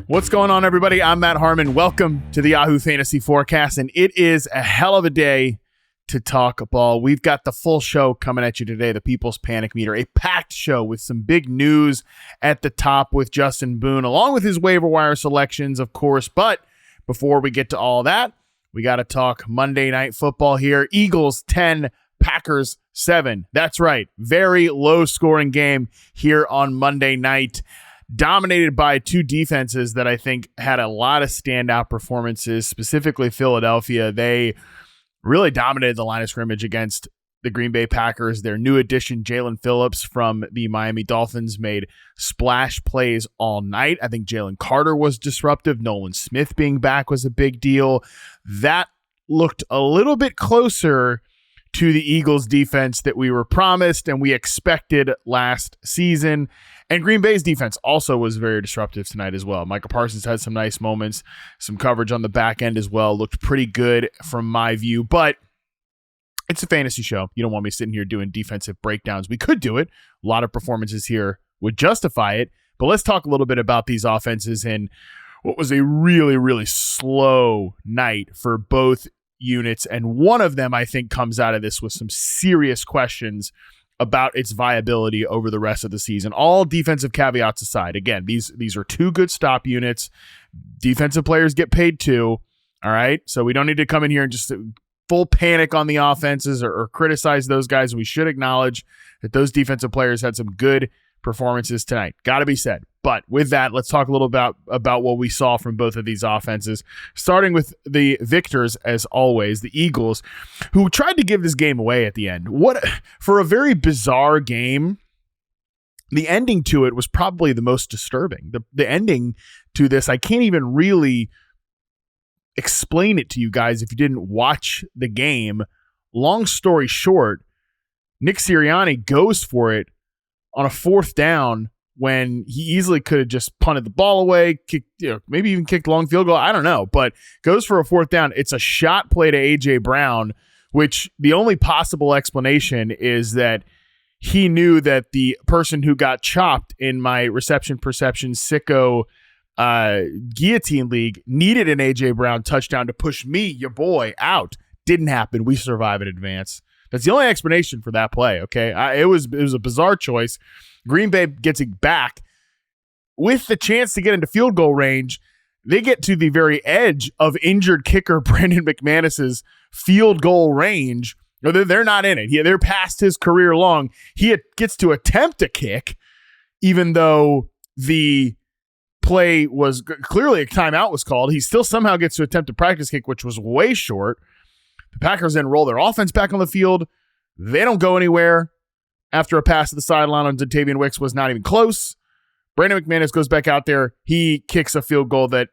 What's going on, everybody? I'm Matt Harmon. Welcome to the Yahoo Fantasy Forecast, and it is a hell of a day to talk ball. We've got the full show coming at you today, the People's Panic Meter, a packed show with some big news at the top with Justin Boone, along with his waiver wire selections, of course. But before we get to all that, we got to talk Monday Night Football here. Eagles 10, Packers 7. That's right. Very low-scoring game here on Monday night. Dominated by two defenses that I think had a lot of standout performances, specifically Philadelphia. They really dominated the line of scrimmage against the Green Bay Packers. Their new addition, Jalen Phillips from the Miami Dolphins, made splash plays all night. I think Jalen Carter was disruptive. Nolan Smith being back was a big deal. That looked a little bit closer to the Eagles defense that we were promised and we expected last season. And Green Bay's defense also was very disruptive tonight as well. Micah Parsons had some nice moments, some coverage on the back end as well. Looked pretty good from my view, but it's a fantasy show. You don't want me sitting here doing defensive breakdowns. We could do it. A lot of performances here would justify it, but let's talk a little bit about these offenses and what was a really, really slow night for both units. And one of them, I think, comes out of this with some serious questions about its viability over the rest of the season. All defensive caveats aside, again, these are two good stop units. Defensive players get paid too, all right? So we don't need to come in here and just full panic on the offenses or criticize those guys. We should acknowledge that those defensive players had some good performances tonight. Got to be said. But with that, let's talk a little about what we saw from both of these offenses, starting with the victors, as always, the Eagles, who tried to give this game away at the end. What for a very bizarre game. The ending to it was probably the most disturbing. The ending to this, I can't even really explain it to you guys if you didn't watch the game. Long story short, Nick Sirianni goes for it on a fourth down when he easily could have just punted the ball away, maybe even kicked long field goal. I don't know, but goes for a fourth down. It's a shot play to A.J. Brown, which the only possible explanation is that he knew that the person who got chopped in my reception perception sicko guillotine league needed an A.J. Brown touchdown to push me, your boy, out. Didn't happen. We survive in advance. That's the only explanation for that play, okay? It was a bizarre choice. Green Bay gets it back. With the chance to get into field goal range, they get to the very edge of injured kicker Brandon McManus's field goal range. They're not in it. They're past his career long. He gets to attempt a kick, even though the play was clearly a timeout was called. He still somehow gets to attempt a practice kick, which was way short. The Packers then roll their offense back on the field. They don't go anywhere after a pass to the sideline on Dontavian Wicks was not even close. Brandon McManus goes back out there. He kicks a field goal that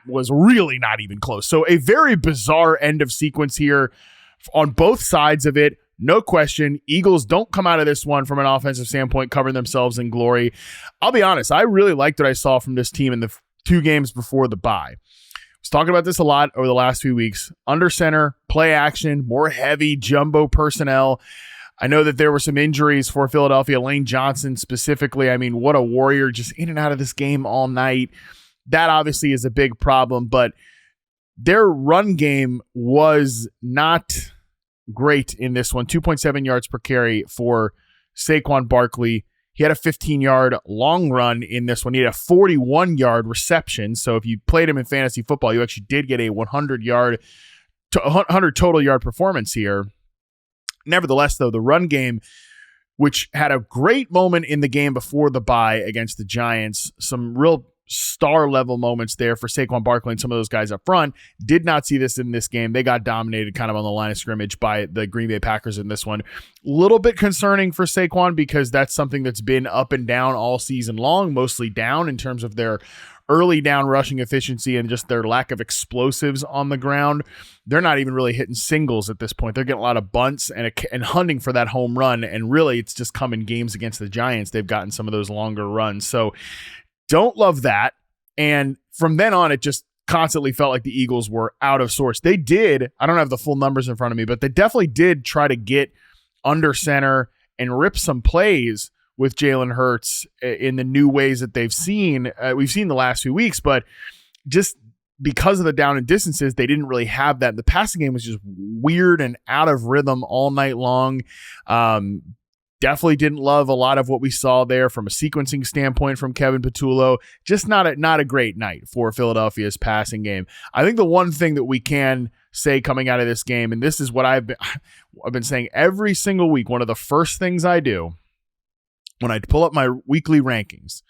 was really not even close. So a very bizarre end of sequence here on both sides of it. No question. Eagles don't come out of this one from an offensive standpoint covering themselves in glory. I'll be honest. I really liked what I saw from this team in the two games before the bye. Was talking about this a lot over the last few weeks. Under center, play action, more heavy jumbo personnel. I know that there were some injuries for Philadelphia. Lane Johnson specifically. I mean, what a warrior, just in and out of this game all night. That obviously is a big problem, but their run game was not great in this one. 2.7 yards per carry for Saquon Barkley. He had a 15-yard long run in this one. He had a 41-yard reception. So if you played him in fantasy football, you actually did get a 100 total yard performance here. Nevertheless, though, the run game, which had a great moment in the game before the bye against the Giants, some real star-level moments there for Saquon Barkley and some of those guys up front, did not see this in this game. They got dominated kind of on the line of scrimmage by the Green Bay Packers in this one. A little bit concerning for Saquon because that's something that's been up and down all season long, mostly down in terms of their early down rushing efficiency and just their lack of explosives on the ground. They're not even really hitting singles at this point. They're getting a lot of bunts and hunting for that home run, and really it's just come in games against the Giants. They've gotten some of those longer runs. So don't love that. And from then on, it just constantly felt like the Eagles were out of sorts. They did, I don't have the full numbers in front of me, but they definitely did try to get under center and rip some plays with Jalen Hurts in the new ways that we've seen the last few weeks, but just because of the down and distances, they didn't really have that. The passing game was just weird and out of rhythm all night long. Definitely didn't love a lot of what we saw there from a sequencing standpoint from Kevin Patullo. Just not a great night for Philadelphia's passing game. I think the one thing that we can say coming out of this game, and this is what I've been saying every single week, one of the first things I do when I pull up my weekly rankings,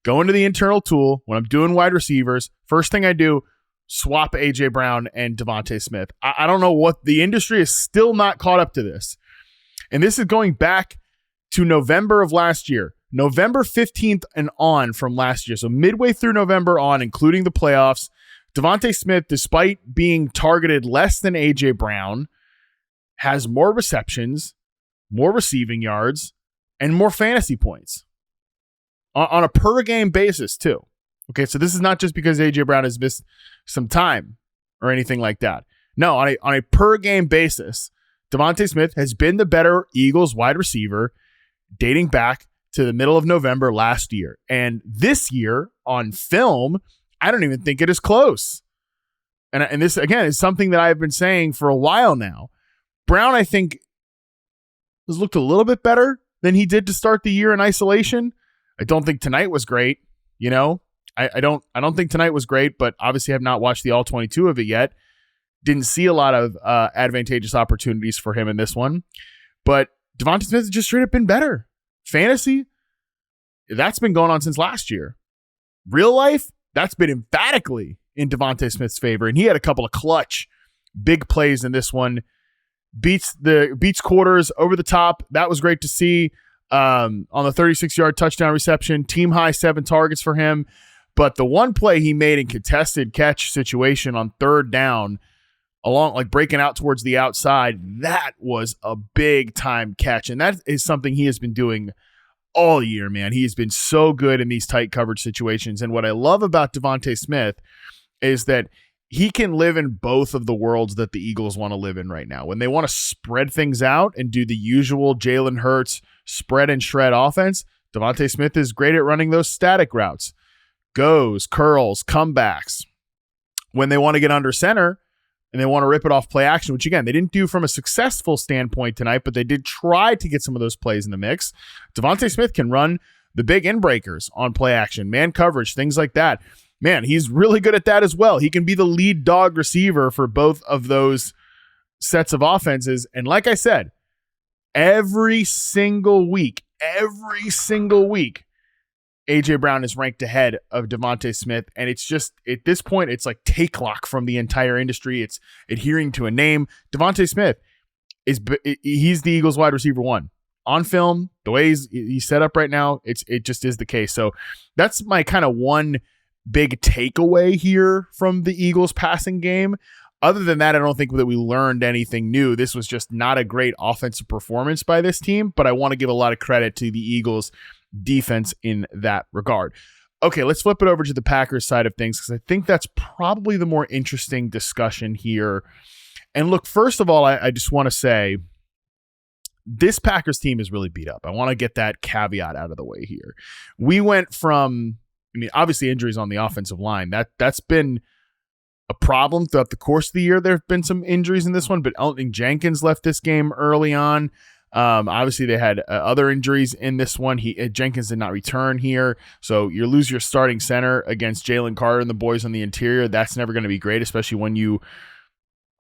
go into the internal tool when I'm doing wide receivers, first thing I do, swap A.J. Brown and Devonta Smith. I don't know what the industry is still not caught up to this. And this is going back to November of last year, November 15th and on from last year. So midway through November on, including the playoffs, Devonta Smith, despite being targeted less than A.J. Brown, has more receptions, more receiving yards, and more fantasy points on a per game basis too. Okay, so this is not just because A.J. Brown has missed some time or anything like that. No, on a per game basis, Devonta Smith has been the better Eagles wide receiver dating back to the middle of November last year. And this year on film, I don't even think it is close. And this, again, is something that I've been saying for a while now. Brown, I think, has looked a little bit better than he did to start the year in isolation. I don't think tonight was great. You know, I don't think tonight was great, but obviously have not watched the all 22 of it yet. Didn't see a lot of advantageous opportunities for him in this one. But Devonta Smith has just straight up been better. Fantasy, that's been going on since last year. Real life, that's been emphatically in Devonta Smith's favor. And he had a couple of clutch big plays in this one. Beats quarters over the top. That was great to see on the 36-yard touchdown reception. Team high 7 targets for him. But the one play he made in contested catch situation on third down, along like breaking out towards the outside, that was a big time catch. And that is something he has been doing all year, man. He has been so good in these tight coverage situations. And what I love about Devonta Smith is that he can live in both of the worlds that the Eagles want to live in right now. When they want to spread things out and do the usual Jalen Hurts spread and shred offense, Devonta Smith is great at running those static routes. Goes, curls, comebacks. When they want to get under center and they want to rip it off play action, which again, they didn't do from a successful standpoint tonight, but they did try to get some of those plays in the mix. Devonta Smith can run the big end breakers on play action, man coverage, things like that. Man, he's really good at that as well. He can be the lead dog receiver for both of those sets of offenses. And like I said, every single week, A.J. Brown is ranked ahead of Devonta Smith. And it's just, at this point, it's like take lock from the entire industry. It's adhering to a name. Devonta Smith, he's the Eagles wide receiver 1. On film, the way he's set up right now, it just is the case. So that's my kind of one big takeaway here from the Eagles passing game. Other than that, I don't think that we learned anything new. This was just not a great offensive performance by this team, but I want to give a lot of credit to the Eagles defense in that regard. Okay, let's flip it over to the Packers side of things because I think that's probably the more interesting discussion here. And look, first of all, I just want to say this Packers team is really beat up. I want to get that caveat out of the way here. We went from, obviously injuries on the offensive line. That's been a problem throughout the course of the year. There have been some injuries in this one, but Elton Jenkins left this game early on. Obviously, they had other injuries in this one. Jenkins did not return here, so you lose your starting center against Jalen Carter and the boys on the interior. That's never going to be great, especially when you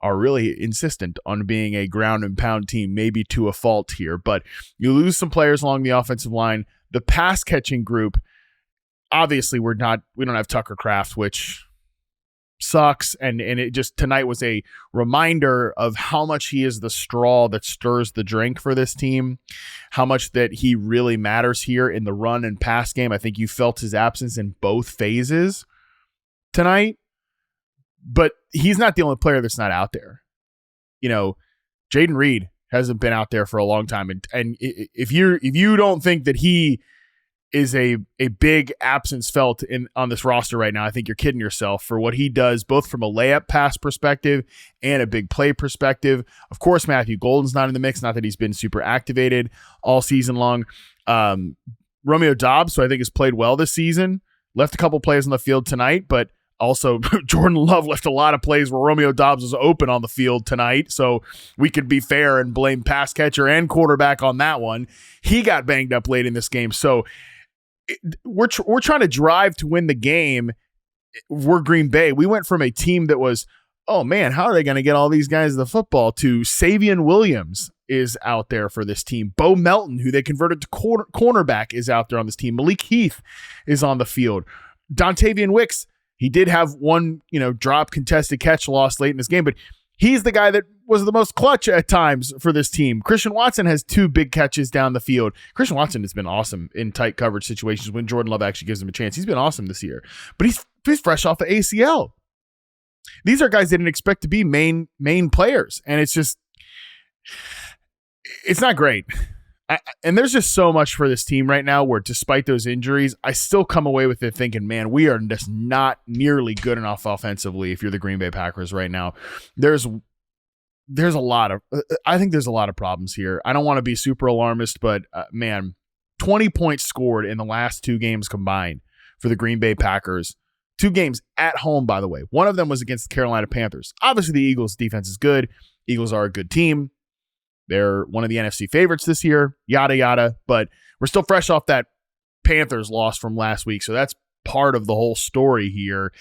are really insistent on being a ground and pound team, maybe to a fault here. But you lose some players along the offensive line. The pass catching group, obviously, we don't have Tucker Kraft, which sucks. And it just tonight was a reminder of how much he is the straw that stirs the drink for this team, how much that he really matters here in the run and pass game. I think you felt his absence in both phases tonight, but he's not the only player that's not out there. Jaden Reed hasn't been out there for a long time. And if you don't think that he is a big absence felt on this roster right now. I think you're kidding yourself for what he does, both from a layup pass perspective and a big play perspective. Of course, Matthew Golden's not in the mix, not that he's been super activated all season long. Romeo Doubs, who I think has played well this season, left a couple plays on the field tonight, but also Jordan Love left a lot of plays where Romeo Doubs was open on the field tonight. So we could be fair and blame pass catcher and quarterback on that one. He got banged up late in this game. So we're trying to drive to win the game. We're Green Bay. We went from a team that was, oh man, how are they going to get all these guys the football, to Savion Williams is out there for this team. Bo Melton, who they converted to cornerback, is out there on this team. Malik Heath is on the field. Dontavian Wicks, he did have one, drop contested catch loss late in this game, but he's the guy that was the most clutch at times for this team. Christian Watson has 2 big catches down the field. Christian Watson has been awesome in tight coverage situations when Jordan Love actually gives him a chance. He's been awesome this year, but he's fresh off the ACL. These are guys they didn't expect to be main players, and it's not great. And there's just so much for this team right now where, despite those injuries, I still come away with it thinking, man, we are just not nearly good enough offensively if you're the Green Bay Packers right now. There's a lot of problems here. I don't want to be super alarmist, but man, 20 points scored in the last 2 games combined for the Green Bay Packers. 2 games at home, by the way. One of them was against the Carolina Panthers. Obviously, the Eagles' defense is good. Eagles are a good team. They're one of the NFC favorites this year, yada, yada. But we're still fresh off that Panthers loss from last week. So that's part of the whole story here.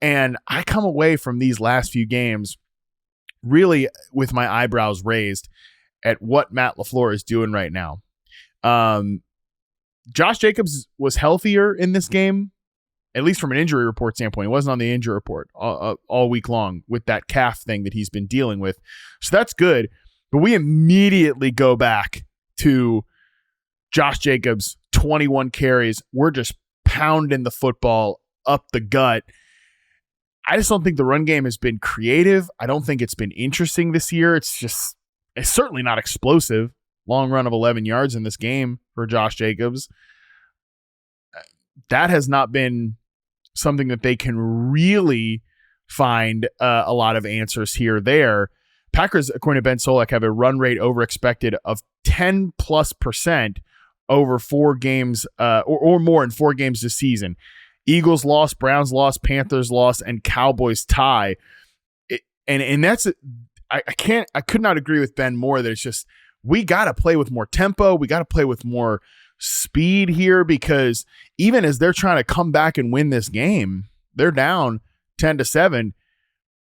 And I come away from these last few games really with my eyebrows raised at what Matt LaFleur is doing right now. Josh Jacobs was healthier in this game, at least from an injury report standpoint. He wasn't on the injury report all week long with that calf thing that he's been dealing with. So that's good. But we immediately go back to Josh Jacobs, 21 carries. We're just pounding the football up the gut. I just don't think the run game has been creative. I don't think it's been interesting this year. It's certainly not explosive. Long run of 11 yards in this game for Josh Jacobs. That has not been something that they can really find a lot of answers here or there. Packers, according to Ben Solak, have a run rate over expected of 10+% over 4 games or more in 4 games this season. Eagles lost, Browns lost, Panthers lost, and Cowboys tie. And that's I could not agree with Ben more that it's just, we got to play with more tempo. We got to play with more speed here, because even as they're trying to come back and win this game, they're down 10-7.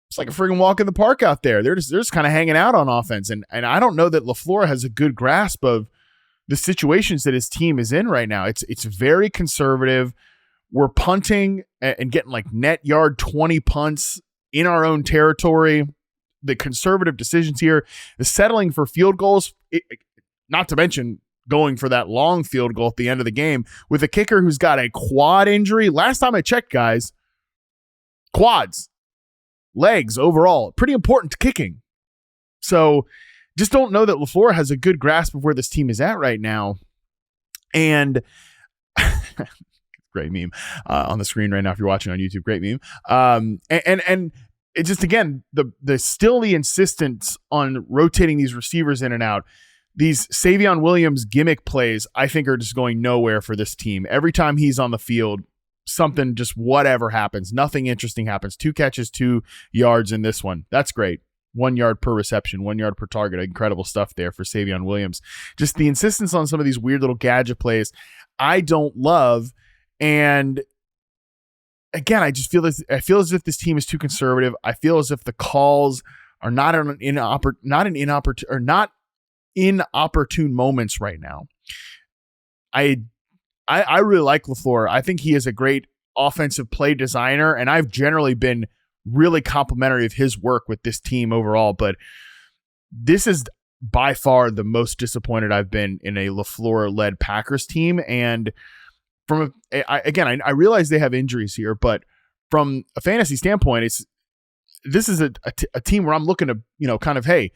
It's like a freaking walk in the park out there. They're just kind of hanging out on offense. And I don't know that LaFleur has a good grasp of the situations that his team is in right now. It's very conservative. We're punting and getting like net yard 20 punts in our own territory. The conservative decisions here, the settling for field goals, not to mention going for that long field goal at the end of the game with a kicker who's got a quad injury. Last time I checked, guys, quads, legs overall, pretty important to kicking. So just don't know that LaFleur has a good grasp of where this team is at right now. And great meme on the screen right now if you're watching on YouTube. Great meme. And it just, again, the insistence on rotating these receivers in and out. These Savion Williams gimmick plays, I think, are just going nowhere for this team. Every time he's on the field, something, just whatever happens. Nothing interesting happens. 2 catches, 2 yards in this one. That's great. 1 yard per reception, 1 yard per target. Incredible stuff there for Savion Williams. Just the insistence on some of these weird little gadget plays I don't love. And again, I feel as if this team is too conservative. I feel as if the calls are not inopportune moments right now. I really like LaFleur. I think he is a great offensive play designer, and I've generally been really complimentary of his work with this team overall. But this is by far the most disappointed I've been in a LaFleur-led Packers team. And I realize they have injuries here, but from a fantasy standpoint, this is a team where I'm looking to, kind of, hey,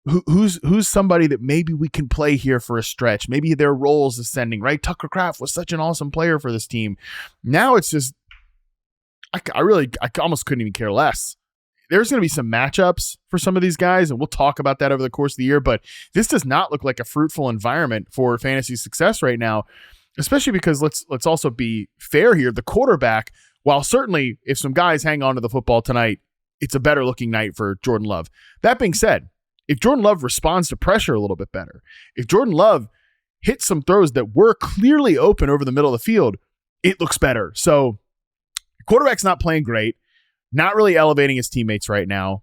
who's somebody that maybe we can play here for a stretch. Maybe their role's ascending, right? Tucker Kraft was such an awesome player for this team. Now it's just, I almost couldn't even care less. There's going to be some matchups for some of these guys, and we'll talk about that over the course of the year, but this does not look like a fruitful environment for fantasy success right now, especially because let's also be fair here. The quarterback, while certainly if some guys hang on to the football tonight, it's a better looking night for Jordan Love. That being said, if Jordan Love responds to pressure a little bit better, if Jordan Love hits some throws that were clearly open over the middle of the field, it looks better. So the quarterback's not playing great, not really elevating his teammates right now.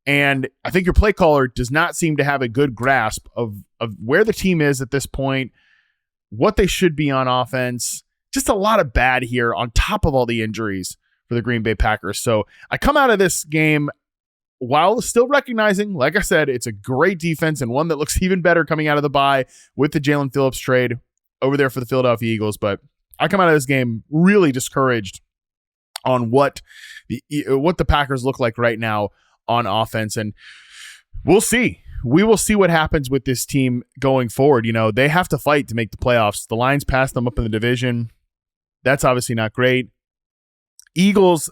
And I think your play caller does not seem to have a good grasp of where the team is at this point, what they should be on offense. Just a lot of bad here on top of all the injuries for the Green Bay Packers. So I come out of this game while still recognizing, like I said, it's a great defense and one that looks even better coming out of the bye with the Jalen Phillips trade over there for the Philadelphia Eagles. But I come out of this game really discouraged on what the Packers look like right now on offense. And we'll see. We will see what happens with this team going forward. You know, they have to fight to make the playoffs. The Lions passed them up in the division. That's obviously not great. Eagles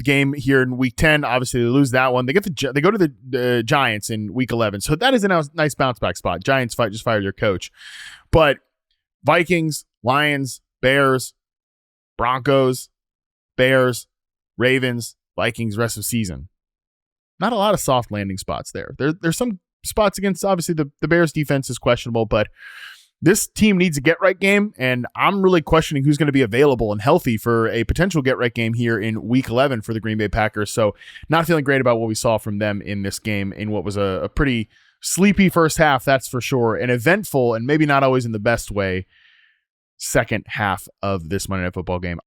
game here in week 10, obviously they lose that one. They go to the Giants in week 11. So that is a nice bounce back spot. Giants just fired their coach. But Vikings, Lions, Bears, Broncos, Bears, Ravens, Vikings rest of season. Not a lot of soft landing spots there. There's some spots against, obviously the Bears defense is questionable, but this team needs a get-right game, and I'm really questioning who's going to be available and healthy for a potential get-right game here in Week 11 for the Green Bay Packers. So not feeling great about what we saw from them in this game in what was a pretty sleepy first half, that's for sure, an eventful and maybe not always in the best way second half of this Monday Night Football game.